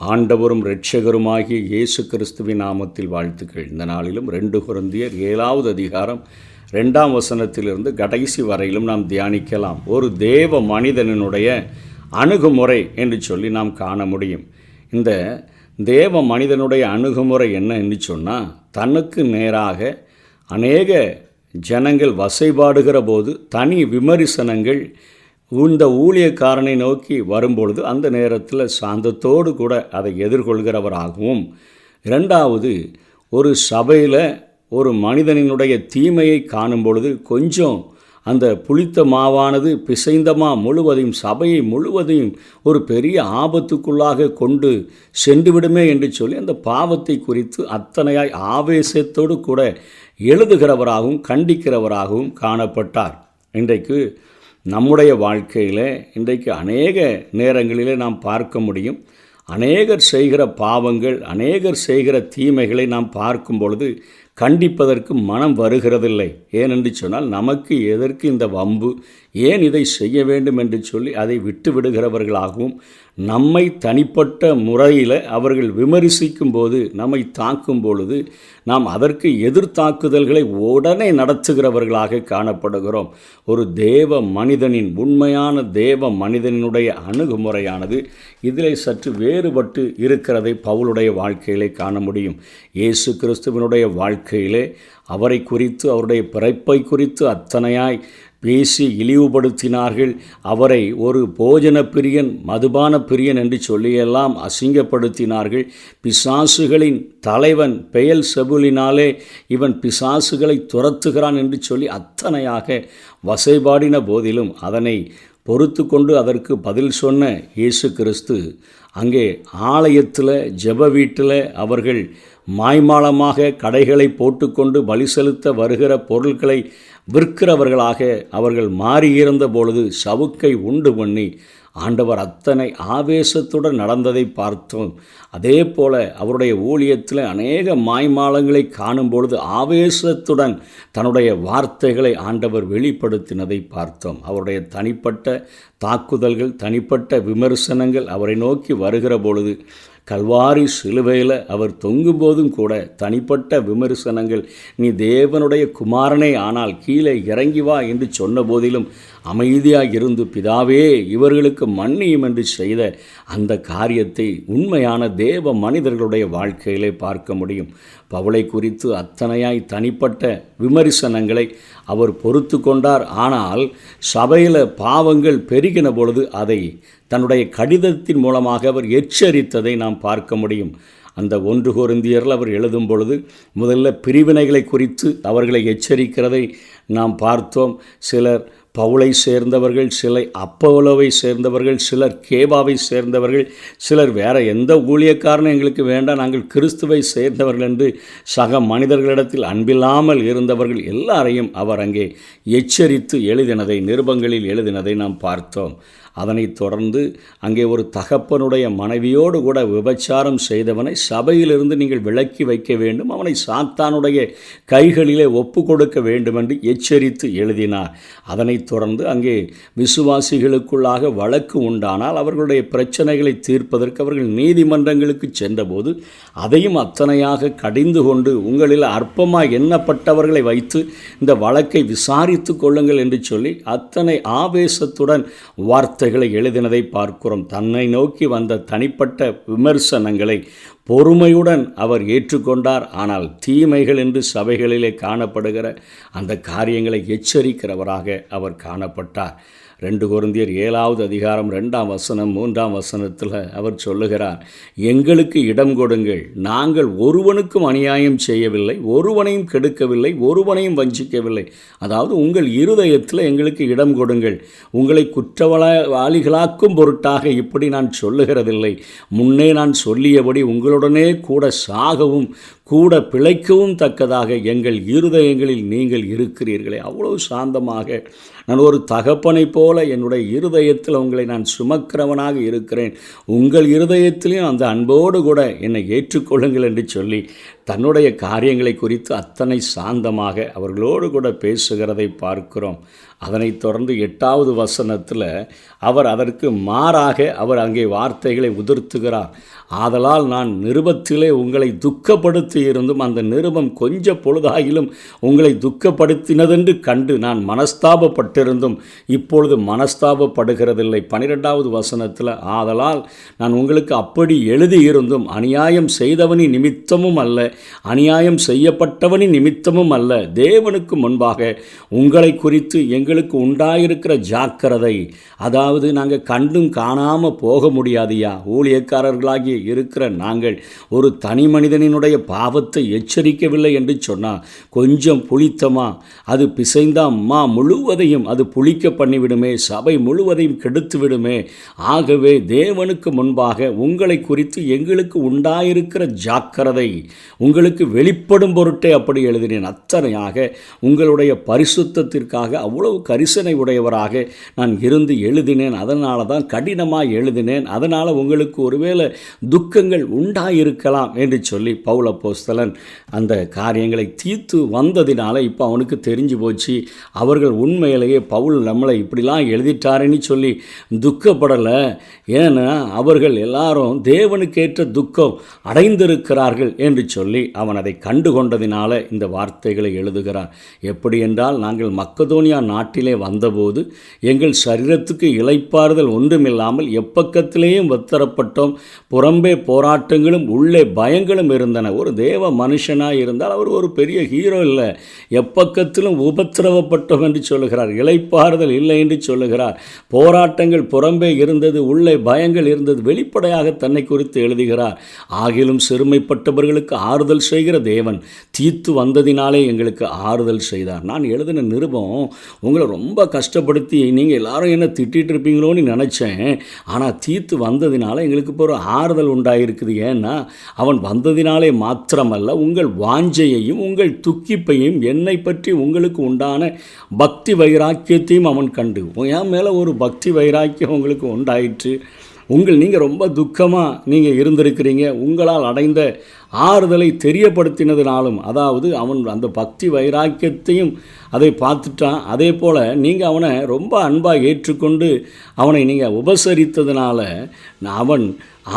ஆண்டவரும் இரட்சகருமாகிய இயேசு கிறிஸ்துவின் நாமத்தில் வாழ்த்துக்கள். இந்த நாளிலும் 2 கொரிந்தியர் 7வது அதிகாரம் 2ஆம் வசனத்திலிருந்து கடைசி வரையிலும் நாம் தியானிக்கலாம். ஒரு தேவ மனிதனுடைய அணுகுமுறை என்று சொல்லி நாம் காண முடியும். இந்த தேவ மனிதனுடைய அணுகுமுறை என்ன என்று சொன்னால், தனக்கு நேராக அநேக ஜனங்கள் வசைபாடுகிற போது தனி விமர்சனங்கள் இந்த ஊழியக்காரனை நோக்கி வரும்பொழுது அந்த நேரத்தில் சாந்தத்தோடு கூட அதை எதிர்கொள்கிறவராகவும், இரண்டாவது ஒரு சபையில் ஒரு மனிதனினுடைய தீமையை காணும் பொழுது கொஞ்சம் அந்த புளித்த மாவானது பிசைந்த முழுவதையும் சபையை முழுவதையும் ஒரு பெரிய ஆபத்துக்குள்ளாக கொண்டு சென்றுவிடுமே என்று சொல்லி அந்த பாவத்தை குறித்து அத்தனையாய் ஆவேசத்தோடு கூட எழுதுகிறவராகவும் கண்டிக்கிறவராகவும் காணப்பட்டார். இன்றைக்கு நம்முடைய வாழ்க்கையில் இன்றைக்கு அநேக நேரங்களிலே நாம் பார்க்க முடியும். அநேகர் செய்கிற பாவங்கள், அநேகர் செய்கிற தீமைகளை நாம் பார்க்கும் பொழுது கண்டிப்பதற்கு மனம் வருகிறதில்லை. ஏனென்று சொன்னால், நமக்கு எதற்கு இந்த வம்பு, ஏன் இதை செய்ய வேண்டும் என்று சொல்லி அதை விட்டு விடுகிறவர்களாகவும், நம்மை தனிப்பட்ட முறையில் அவர்கள் விமர்சிக்கும் போது, நம்மை தாக்கும் பொழுது நாம் அதற்கு எதிர்த்தாக்குதல்களை உடனே நடத்துகிறவர்களாக காணப்படுகிறோம். ஒரு தேவ மனிதனின், உண்மையான தேவ மனிதனுடைய அணுகுமுறையானது இதிலே சற்று வேறுபட்டு இருக்கிறதை பவுலுடைய வாழ்க்கையிலே காண முடியும். இயேசு கிறிஸ்துவினுடைய வாழ்க்கையிலே அவரை குறித்து, அவருடைய பிறப்பை குறித்து அத்தனையாய் பேசி இழிவுபடுத்தினார்கள். அவரை ஒரு போஜன பிரியன், மதுபான பிரியன் என்று சொல்லியெல்லாம் அசிங்கப்படுத்தினார்கள். பிசாசுகளின் தலைவன் பெயல் செபுலினாலே இவன் பிசாசுகளை துரத்துகிறான் என்று சொல்லி அத்தனையாக வசைபாடின போதிலும் அதனை பொறுத்து கொண்டு அதற்கு பதில் சொன்ன இயேசு கிறிஸ்து அங்கே ஆலயத்தில், ஜெப வீட்டில் அவர்கள் மாய்மாலமாக கடைகளை போட்டுக்கொண்டு பலி செலுத்த வருகிற பொருட்களை விற்கிறவர்களாக அவர்கள் மாறியிருந்த பொழுது சவுக்கை உண்டு பண்ணி ஆண்டவர் அத்தனை ஆவேசத்துடன் நடந்ததை பார்த்தோம். அதே போல அவருடைய ஊழியத்தில் அநேக மாய்மாலங்களை காணும் பொழுது ஆவேசத்துடன் தன்னுடைய வார்த்தைகளை ஆண்டவர் வெளிப்படுத்தினதை பார்த்தோம். அவருடைய தனிப்பட்ட தாக்குதல்கள், தனிப்பட்ட விமர்சனங்கள் அவரை நோக்கி வருகிற பொழுது, கல்வாரி சிலுவையில் அவர் தொங்கும் போதும் கூட தனிப்பட்ட விமர்சனங்கள், நீ தேவனுடைய குமாரனே ஆனால் கீழே இறங்கி வா என்று சொன்ன போதிலும் அமைதியாக இருந்து, பிதாவே இவர்களுக்கு மன்னியும் என்று செய்த அந்த காரியத்தை உண்மையான தேவ மனிதர்களுடைய வாழ்க்கையிலே பார்க்க முடியும். பவுலை குறித்து அத்தனையாய் தனிப்பட்ட விமர்சனங்களை அவர் பொறுத்து கொண்டார். ஆனால் சபையில் பாவங்கள் பெருகின பொழுது அதை தன்னுடைய கடிதத்தின் மூலமாக அவர் எச்சரித்ததை நாம் பார்க்க முடியும். அந்த 1 கொரிந்தியரில் அவர் எழுதும் பொழுது முதல்ல பிரிவினைகளை குறித்து அவர்களை எச்சரிக்கிறதை நாம் பார்த்தோம். சிலர் பவுலை சேர்ந்தவர்கள், சிலர் அப்போலோவை சேர்ந்தவர்கள், சிலர் கேபாவை சேர்ந்தவர்கள், சிலர் வேறு எந்த ஊழியக்காரனும் எங்களுக்கு வேண்டாம், நாங்கள் கிறிஸ்துவை சேர்ந்தவர்கள் என்று சக மனிதர்களிடத்தில் அன்பில்லாமல் இருந்தவர்கள் எல்லாரையும் அவர் அங்கே எச்சரித்து எழுதினதை, நிருபங்களில் எழுதினதை நாம் பார்த்தோம். அதனைத் தொடர்ந்து அங்கே ஒரு தகப்பனுடைய மனைவியோடு கூட விபச்சாரம் செய்தவனை சபையிலிருந்து நீங்கள் விலக்கி வைக்க வேண்டும், அவனை சாத்தானுடைய கைகளிலே ஒப்பு கொடுக்க வேண்டும் என்று எச்சரித்து எழுதினார். அதனைத் தொடர்ந்து அங்கே விசுவாசிகளுக்குள்ளாக வழக்கு உண்டானால் அவர்களுடைய பிரச்சனைகளை தீர்ப்பதற்கு அவர்கள் நீதிமன்றங்களுக்கு சென்றபோது அதையும் அத்தனையாக கடிந்து கொண்டு, உங்களில் அற்பமாக எண்ணப்பட்டவர்களை வைத்து இந்த வழக்கை விசாரித்து கொள்ளுங்கள் என்று சொல்லி அத்தனை ஆவேசத்துடன் வார்த்தைகளை எழுதினதை பார்க்கிறோம். தன்னை நோக்கி வந்த தனிப்பட்ட விமர்சனங்களை பொறுமையுடன் அவர் ஏற்றுக்கொண்டார். ஆனால் தீமைகள் என்று சபைகளிலே காணப்படுகிற அந்த காரியங்களை எச்சரிக்கிறவராக அவர் காணப்பட்டார். 2 கொரிந்தியர் 7வது அதிகாரம் 2ஆம் வசனம் 3ஆம் வசனத்தில் அவர் சொல்லுகிறார், எங்களுக்கு இடம் கொடுங்கள், நாங்கள் ஒருவனுக்கும் அநியாயம் செய்யவில்லை, ஒருவனையும் கெடுக்கவில்லை, ஒருவனையும் வஞ்சிக்கவில்லை. அதாவது உங்கள் இருதயத்தில் எங்களுக்கு இடம் கொடுங்கள். உங்களை குற்றவாளிகளாக்கும் பொருட்டாக இப்படி நான் சொல்லுகிறதில்லை. முன்னே நான் சொல்லியபடி உங்களுடனே கூட சாகவும் கூட பிழைக்கவும் தக்கதாக எங்கள் இருதயங்களில் நீங்கள் இருக்கிறீர்களே. அவ்வளவு சாந்தமாக, நான் ஒரு தகப்பனைப் போல என்னுடைய இருதயத்தில் உங்களை நான் சுமக்கிறவனாக இருக்கிறேன், உங்கள் இருதயத்திலையும் அந்த அன்போடு கூட என்னை ஏற்றுக்கொள்ளுங்கள் என்று சொல்லி தன்னுடைய காரியங்களை குறித்து அத்தனை சாந்தமாக அவர்களோடு கூட பேசுகிறதை பார்க்கிறோம். அதனைத் தொடர்ந்து 8வது வசனத்தில் அவர் அதற்கு மாறாக அவர் அங்கே வார்த்தைகளை உதிர்த்துகிறார். ஆதலால் நான் நிருபத்திலே உங்களை துக்கப்படுத்தி இருந்தும் அந்த நிருபம் கொஞ்ச பொழுதாகிலும் உங்களை துக்கப்படுத்தினதென்று கண்டு நான் மனஸ்தாபப்பட்டிருந்தும் இப்பொழுது மனஸ்தாபப்படுகிறதில்லை. 12வது வசனத்தில் ஆதலால் நான் உங்களுக்கு அப்படி எழுதியிருந்தும் அநியாயம் செய்தவனின் நிமித்தமும் அல்ல, அநியாயம் செய்யப்பட்டவனின் நிமித்தமும் அல்ல, தேவனுக்கு முன்பாக உங்களை குறித்து எங்களுக்கு உண்டாயிருக்கிற ஜாக்கிரதை, அதாவது நாங்கள் கண்டும் காணாமல் போக முடியாதியா. ஊழியக்காரர்களாகி இருக்கிற நாங்கள் ஒரு தனி மனிதனினுடைய பாவத்தை எச்சரிக்கவில்லை என்று சொன்னால் கொஞ்சம் புளித்தமா அது பிசைந்தாம்மா முழுவதையும் அது புளிக்க பண்ணிவிடுமே, சபை முழுவதையும் கெடுத்து விடுமே. ஆகவே தேவனுக்கு முன்பாக உங்களை குறித்து எங்களுக்கு உண்டாயிருக்கிற ஜாக்கிரதை உங்களுக்கு வெளிப்படும் பொருட்டே அப்படி எழுதினேன். அத்தனையாக உங்களுடைய பரிசுத்தத்திற்காக அவ்வளவு கரிசனை உடையவராக நான் இருந்து எழுதினேன். அதனால தான் கடினமாக எழுதினேன். அதனால் உங்களுக்கு ஒருவேளை துக்கங்கள் உண்டாயிருக்கலாம் என்று சொல்லி பவுல் அப்போஸ்தலன் அந்த காரியங்களை தீர்த்து வந்ததினால இப்போ அவனுக்கு தெரிஞ்சு போச்சு. அவர்கள் உண்மையிலேயே பவுல் நம்மளை இப்படிலாம் எழுதிட்டாருன்னு சொல்லி துக்கப்படலை. ஏன்னா அவர்கள் எல்லாரும் தேவனுக்கேற்ற துக்கம் அடைந்திருக்கிறார்கள் என்று சொல்லி அவன் அதை கண்டு கொண்டதினால இந்த வார்த்தைகளை எழுதுகிறார். எப்படி என்றால், நாங்கள் மக்கதோனியா நாட்டிலே வந்தபோது எங்கள் சரீரத்துக்கு இளைப்பாறுதல் ஒன்றுமில்லாமல் எப்பக்கத்திலேயும் வெத்தரப்பட்டோம். புறம்பே போராட்டங்களும் உள்ளே பயங்களும் இருந்தன. ஒரு தேவ மனுஷனாக இருந்தால் அவர் ஒரு பெரிய ஹீரோ இல்லை. எப்பக்கத்திலும் உபத்திரவப்பட்டோம் என்று சொல்லுகிறார். இளைப்பாறுதல் இல்லை என்று சொல்லுகிறார். போராட்டங்கள் புறம்பே இருந்தது, உள்ளே பயங்கள் இருந்தது. வெளிப்படையாக தன்னை குறித்து எழுதுகிறார். ஆகிலும் சிறுமைப்பட்டவர்களுக்கு ஆறுதல் செய்கிற தேவன் தீத்து வந்ததினாலே எங்களுக்கு ஆறுதல் செய்தார். நான் எழுதின நிருபம் உங்களை ரொம்ப கஷ்டப்படுத்தி நீங்கள் எல்லாரும் என்ன திட்டிகிட்டு இருப்பீங்களோன்னு நினச்சேன். ஆனால் தீத்து வந்ததினால எங்களுக்கு இப்போ ஒரு ஆறுதல் உண்டாயிருக்குது. ஏன்னா அவன் வந்ததினாலே மாத்திரமல்ல, உங்கள் வாஞ்சையையும் உங்கள் துக்கிப்பையும் என்னை பற்றி உங்களுக்கு உண்டான பக்தி வைராக்கியத்தையும் அவன் கண்டு. என் மேலே ஒரு பக்தி வைராக்கியம் உங்களுக்கு உண்டாயிற்று. நீங்கள் ரொம்ப துக்கமாக நீங்கள் இருந்திருக்கிறீங்க. உங்களால் அடைந்த ஆறுதலை தெரியப்படுத்தினதுனாலும், அதாவது அவன் அந்த பக்தி வைராக்கியத்தையும் அதை பார்த்துட்டான். அதே போல் நீங்கள் அவனை ரொம்ப அன்பாக ஏற்றுக்கொண்டு அவனை நீங்கள் உபசரித்ததுனால அவன்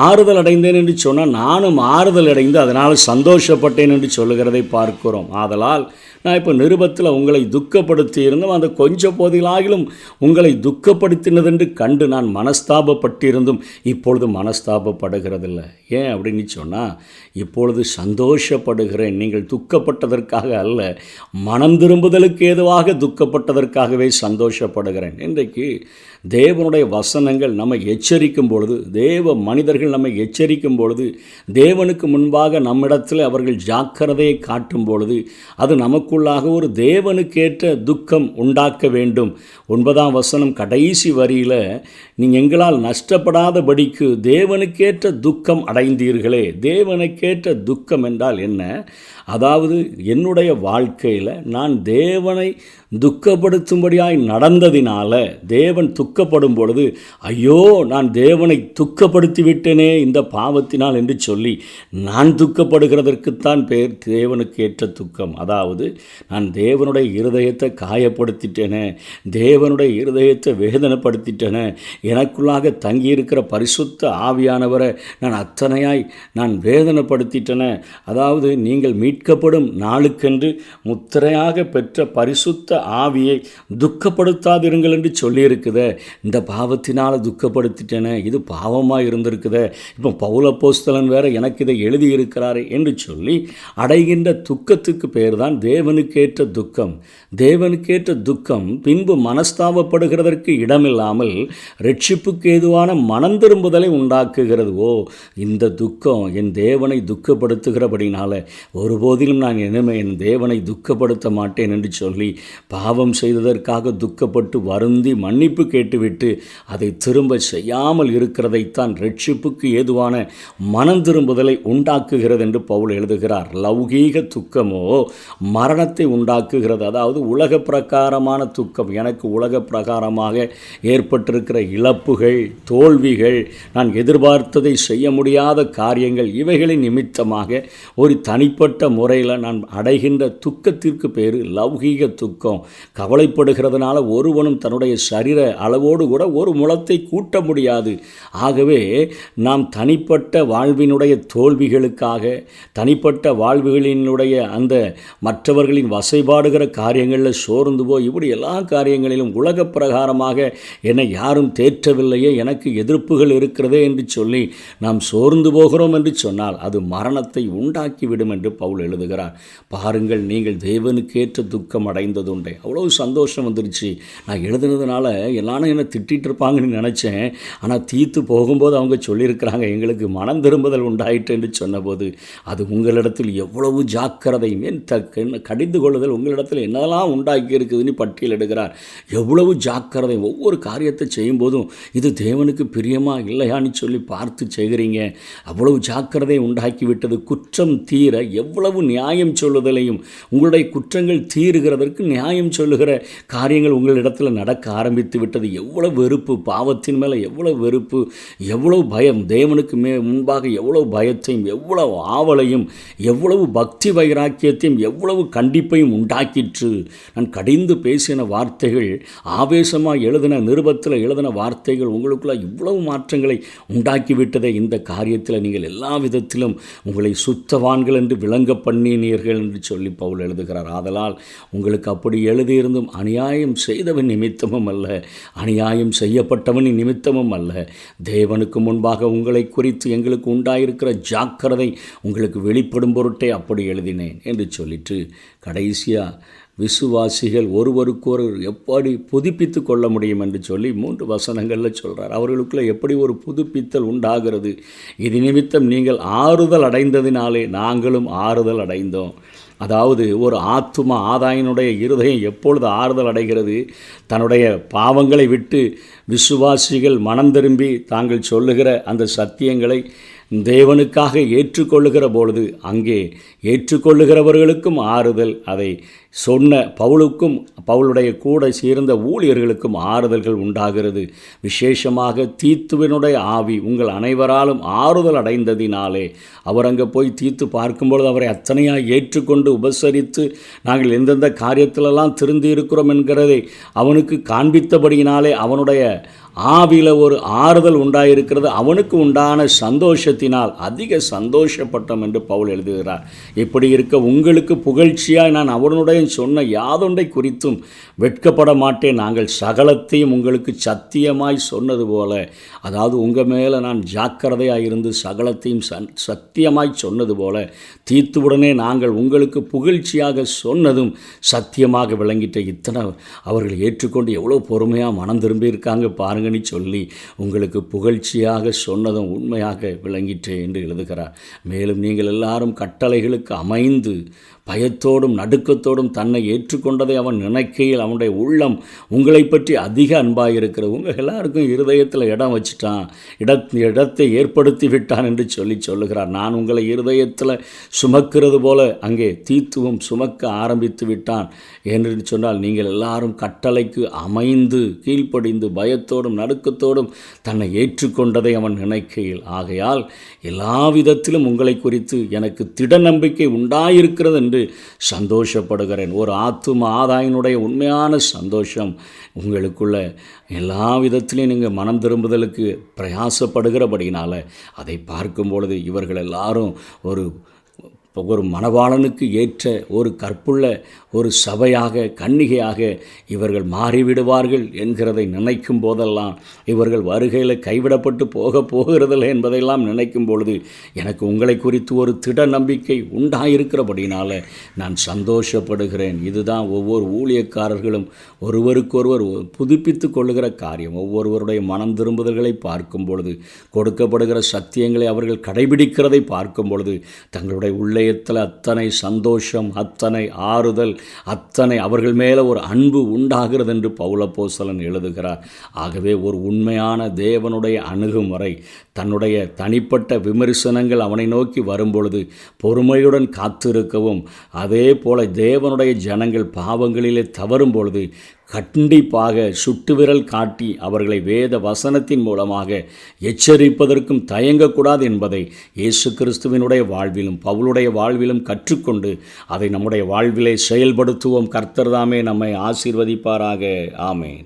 ஆறுதல் அடைந்தேன் என்று சொன்னால் நானும் ஆறுதல் அடைந்து அதனால் சந்தோஷப்பட்டேன் என்று சொல்லுகிறதை பார்க்கிறோம். ஆதலால் நான் இப்போ நிருபத்தில் உங்களை துக்கப்படுத்தி இருந்தும் அந்த கொஞ்ச போதிலாகிலும் உங்களை துக்கப்படுத்தினதென்று கண்டு நான் மனஸ்தாபப்பட்டிருந்தும் இப்பொழுது மனஸ்தாபப்படுகிறதில்லை. ஏன் அப்படின்னு சொன்னால், இப்பொழுது சந்தோஷப்படுகிறேன். நீங்கள் துக்கப்பட்டதற்காக அல்ல, மனம் திரும்புதலுக்கு ஏதுவாக துக்கப்பட்டதற்காகவே சந்தோஷப்படுகிறேன். இன்றைக்கு தேவனுடைய வசனங்கள் நம்மை எச்சரிக்கும் பொழுது, தேவ மனிதர்கள் நம்மை எச்சரிக்கும் பொழுது, தேவனுக்கு முன்பாக நம்மிடத்தில் அவர்கள் ஜாக்கிரதையை காட்டும் பொழுது அது நமக்குள்ளாக ஒரு தேவனுக்கேற்ற துக்கம் உண்டாக்க வேண்டும். 9ஆம் வசனம் கடைசி வரியில், நீங்கள் எங்களால் நஷ்டப்படாதபடிக்கு தேவனுக்கேற்ற துக்கம் அடைந்தீர்களே. தேவனுக்கேற்ற துக்கம் என்றால் என்ன? அதாவது என்னுடைய வாழ்க்கையில் நான் தேவனை துக்கப்படுத்தும்படியாய் நடந்ததினால தேவன் துக்கப்படும் பொழுது, ஐயோ நான் தேவனை துக்கப்படுத்தி விட்டேனே இந்த பாவத்தினால் என்று சொல்லி நான் துக்கப்படுகிறதற்குத்தான் பேர் தேவனுக்கு ஏற்ற துக்கம். அதாவது நான் தேவனுடைய இருதயத்தை காயப்படுத்திட்டேனே, தேவனுடைய இருதயத்தை வேதனைப்படுத்திட்டேனே, எனக்குள்ளாக தங்கியிருக்கிற பரிசுத்த ஆவியானவரை நான் அத்தனையாய் நான் வேதனைப்படுத்திட்டேனே. அதாவது நீங்கள் மீட்கப்படும் நாளுக்கென்று முத்திரையாக பெற்ற பரிசுத்த ஆவியை துக்கப்படுத்தாதிருங்கள் என்று சொல்லியிருக்குதே. இந்த பாவத்தினால் துக்கப்படுத்திட்டேனே, இது பாவமாக இருந்திருக்குதே. இப்போ பவுல் அப்போஸ்தலன் வேற எனக்கு இதை எழுதியிருக்கிறாரே என்று சொல்லி அடைகின்ற துக்கத்துக்கு பேர் தான் தேவனுக்கேற்ற துக்கம். தேவனுக்கேற்ற துக்கம் பின்பு மனஸ்தாபப்படுகிறதற்கு இடமில்லாமல் ரட்சிப்புக்கு ஏதுவான மனம் திரும்புதலை உண்டாக்குகிறது. ஓ, இந்த துக்கம் என் தேவனை துக்கப்படுத்துகிறபடினால ஒருபோதிலும் நான் இனிமே என் தேவனை துக்கப்படுத்த மாட்டேன் என்று சொல்லி பாவம் செய்ததற்காக துக்கப்பட்டு வருந்தி மன்னிப்பு கேட்டு கேட்டுவிட்டு அதை திரும்ப செய்யாமல் இருக்கிறதைத்தான் ரட்சிப்புக்கு ஏதுவான மனம் திரும்புதலை உண்டாக்குகிறது என்று பவுல் எழுதுகிறார். லௌகீக துக்கமோ மரணத்தை உண்டாக்குகிறது. அதாவது உலக பிரகாரமான துக்கம், எனக்கு உலக பிரகாரமாக ஏற்பட்டிருக்கிற இழப்புகள், தோல்விகள், நான் எதிர்பார்த்ததை செய்ய முடியாத காரியங்கள், இவைகளின் நிமித்தமாக ஒரு தனிப்பட்ட முறையில் நான் அடைகின்ற துக்கத்திற்கு பேர் லௌகீக துக்கம். கவலைப்படுகிறதுனால ஒருவனும் தன்னுடைய சரீர அளவோடு கூட ஒரு முழத்தை கூட்ட முடியாது. ஆகவே நாம் தனிப்பட்ட வாழ்வினுடைய தோல்விகளுக்காக, தனிப்பட்ட வாழ்வுகளினுடைய அந்த மற்றவர்களின் வசைபாடுகிற காரியங்களில் சோர்ந்து போய் இப்படி எல்லா காரியங்களிலும் உலக பிரகாரமாக என்னை யாரும் தேற்றவில்லையே, எனக்கு எதிர்ப்புகள் இருக்கிறதே என்று சொல்லி நாம் சோர்ந்து போகிறோம் என்று சொன்னால் அது மரணத்தை உண்டாக்கிவிடும் என்று பவுல் எழுதுகிறார். பாருங்கள், நீங்கள் தேவனுக்கேற்ற துக்கம் அடைந்ததுண்டே. அவ்வளவு சந்தோஷம் வந்துருச்சு. நான் எழுதுனதுனால எல்லாரும் என்னை திட்டிகிட்டு இருப்பாங்கன்னு நினச்சேன். ஆனால் தீத்து போகும்போது அவங்க சொல்லியிருக்கிறாங்க, எங்களுக்கு மனம் திரும்புதல் உண்டாயிட்டு என்று சொன்னபோது அது உங்களிடத்தில் எவ்வளவு ஜாக்கிரதையும் கடிந்து கொள்ளுதல் உங்களிடத்தில் என்னெல்லாம் உண்டாக்கி இருக்குதுன்னு பட்டியல் எடுக்கிறார். எவ்வளவு ஜாக்கிரதை, ஒவ்வொரு காரியத்தை செய்யும்போதும் இது தேவனுக்கு பிரியமா இல்லையான்னு சொல்லி பார்த்து செய்கிறீங்க. அவ்வளவு ஜாக்கிரதை உண்டாக்கிவிட்டது. குற்றம் தீர எவ்வளவு நியாயம் சொல்லுதலையும், உங்களுடைய குற்றங்கள் தீருகிறதற்கு நியாயம் சொல்லுகிற காரியங்கள் உங்களிடத்தில் நடக்க ஆரம்பித்து விட்டது. எவ்வளவு வெறுப்பு, பாவத்தின் மேலே எவ்வளவு வெறுப்பு, எவ்வளவு பயம், தேவனுக்கு முன்பாக எவ்வளவு பயத்தையும் எவ்வளவு ஆவலையும் எவ்வளவு பக்தி வைராக்கியத்தையும் எவ்வளவு கண்டிப்பையும் உண்டாக்கிற்று. நான் கடிந்து பேசின வார்த்தைகள், ஆவேசமாக எழுதின நிருபத்தில் எழுதின வார்த்தைகள் உங்களுக்குள்ள இவ்வளவு மாற்றங்களை உண்டாக்கிவிட்டதே. இந்த காரியத்தில் நீங்கள் எல்லா விதத்திலும் உங்களை சுத்தவான்கள் என்று விளங்க பண்ணினீர்கள் என்று சொல்லி பவுல் எழுதுகிறார். ஆதலால் உங்களுக்கு அப்படி எழுதியிருந்தும் அநியாயம் செய்தவன் நிமித்தமும் அல்ல, அநியாயம் செய்யப்பட்டவனின் நிமித்தமும் அல்ல, தேவனுக்கு முன்பாக உங்களை குறித்து எங்களுக்கு உண்டாயிருக்கிற ஜாக்கிரதை உங்களுக்கு வெளிப்படும் பொருட்டே அப்படி எழுதினேன் என்று சொல்லிட்டு கடைசியாக விசுவாசிகள் ஒருவருக்கொரு எப்படி புதுப்பித்து கொள்ள முடியும் என்று சொல்லி 3 வசனங்களில் சொல்கிறார். அவர்களுக்குள்ளே எப்படி ஒரு புதுப்பித்தல் உண்டாகிறது. இது நிமித்தம் நீங்கள் ஆறுதல் அடைந்ததினாலே நாங்களும் ஆறுதல் அடைந்தோம். அதாவது ஒரு ஆத்துமா, ஆதாயனுடைய இருதயம் எப்பொழுது ஆறுதல் அடைகிறது? தன்னுடைய பாவங்களை விட்டு விசுவாசிகள் மனம் திரும்பி தாங்கள் சொல்லுகிற அந்த சத்தியங்களை தேவனுக்காக ஏற்றுக்கொள்ளுகிற பொழுது அங்கே ஏற்றுக்கொள்ளுகிறவர்களுக்கும் ஆறுதல், அதை சொன்ன பவுலுக்கும் பவுலுடைய கூட சேர்ந்த ஊழியர்களுக்கும் ஆறுதல்கள் உண்டாகிறது. விசேஷமாக தீத்துவினுடைய ஆவி உங்கள் அனைவராலும் ஆறுதல் அடைந்ததினாலே, அவர் அங்கே போய் தீத்து பார்க்கும்பொழுது அவரை அத்தனையாக ஏற்றுக்கொண்டு உபசரித்து நாங்கள் எந்தெந்த காரியத்திலெல்லாம் திருந்தி இருக்கிறோம் என்கிறதை அவனுக்கு காண்பித்தபடியினாலே அவனுடைய ஆவியில் ஒரு ஆறுதல் உண்டாயிருக்கிறது. அவனுக்கு உண்டான சந்தோஷத்தினால் அதிக சந்தோஷப்பட்டோம் என்று பவுல் எழுதுகிறார். இப்படி இருக்க உங்களுக்கு புகழ்ச்சியாய் நான் அவனுடைய சொன்ன யாதொன்றை குறித்தும் வெட்கப்பட மாட்டேன். நாங்கள் சகலத்தையும் உங்களுக்கு சத்தியமாய் சொன்னது போல, அதாவது உங்கள் மேலே நான் ஜாக்கிரதையாக இருந்து சகலத்தையும் சத்தியமாய் சொன்னது போல தீத்துவுடனே நாங்கள் உங்களுக்கு புகழ்ச்சியாக சொன்னதும் சத்தியமாக விளங்கிட்ட. இத்தனை அவர்கள் ஏற்றுக்கொண்டு எவ்வளோ பொறுமையாக மனம் திரும்பியிருக்காங்க பாருங்கன்னு சொல்லி உங்களுக்கு புகழ்ச்சியாக சொன்னதும் உண்மையாக விளங்கிற்றே என்று எழுதுகிறார். மேலும் நீங்கள் எல்லாரும் கட்டளைகளுக்கு அமைந்து பயத்தோடும் நடுக்கத்தோடும் தன்னை ஏற்றுக்கொண்டதை அவன் நினைக்கையில் அவனுடைய உள்ளம் உங்களை பற்றி அதிக அன்பாக இருக்கிறது. உங்கள் எல்லாருக்கும் இருதயத்தில் இடம் வச்சுட்டான், இடத்தை ஏற்படுத்தி விட்டான் என்று சொல்லுகிறார். நான் உங்களை இருதயத்தில் சுமக்கிறது போல அங்கே தீத்துவும் சுமக்க ஆரம்பித்து விட்டான் என்று சொன்னால், நீங்கள் எல்லாரும் கட்டளைக்கு அமைந்து கீழ்ப்படிந்து பயத்தோடும் நடுக்கத்தோடும் தன்னை ஏற்றுக்கொண்டதை அவன் நினைக்கையில், ஆகையால் எல்லா விதத்திலும் உங்களை குறித்து எனக்கு திட நம்பிக்கை உண்டாயிருக்கிறது என்று சந்தோஷப்படுகிறேன். ஒரு ஆத்தும ஆதாயனுடைய உண்மையான சந்தோஷம் உங்களுக்குள்ள எல்லா விதத்திலையும் நீங்கள் மனம் திரும்புதலுக்கு பிரயாசப்படுகிறபடினால அதை பார்க்கும் பொழுது இவர்கள் எல்லாரும் ஒரு மணவாளனுக்கு ஏற்ற ஒரு கற்புள்ள ஒரு சபையாக, கன்னிகையாக இவர்கள் மாறிவிடுவார்கள் என்கிறதை நினைக்கும் போதெல்லாம், இவர்கள் வருகையில் கைவிடப்பட்டு போகிறதில்லை என்பதையெல்லாம் நினைக்கும் பொழுது எனக்கு உங்களை குறித்து ஒரு திட நம்பிக்கை உண்டாயிருக்கிறபடினால நான் சந்தோஷப்படுகிறேன். இதுதான் ஒவ்வொரு ஊழியக்காரர்களும் ஒருவருக்கொருவர் புதுப்பித்து கொள்ளுகிற காரியம். ஒவ்வொருவருடைய மனம் திரும்புதல்களை பார்க்கும் பொழுது, கொடுக்கப்படுகிற சத்தியங்களை அவர்கள் கடைபிடிக்கிறதை பார்க்கும் பொழுது தங்களுடைய உள்ளே இருதயத்தில் அத்தனை சந்தோஷம், அத்தனை ஆறுதல், அத்தனை அவர்கள் மேலே ஒரு அன்பு உண்டாகிறது என்று பவுலப்போஸ்தலன் எழுதுகிறார். ஆகவே ஒரு உண்மையான தேவனுடைய அணுகுமுறை, தன்னுடைய தனிப்பட்ட விமர்சனங்கள் அவனை நோக்கி வரும்பொழுது பொறுமையுடன் காத்திருக்கவும், அதே போல தேவனுடைய ஜனங்கள் பாவங்களிலே தவறும் பொழுது கண்டிப்பாக சுட்டுவிரல் காட்டி அவர்களை வேத வசனத்தின் மூலமாக எச்சரிப்பதற்கும் தயங்கக்கூடாது என்பதை இயேசு கிறிஸ்துவினுடைய வாழ்விலும் பவுலுடைய வாழ்விலும் கற்றுக்கொண்டு அதை நம்முடைய வாழ்விலே செயல்படுத்துவோம். கர்த்தர் தாமே நம்மை ஆசீர்வதிப்பாராக. ஆமென்.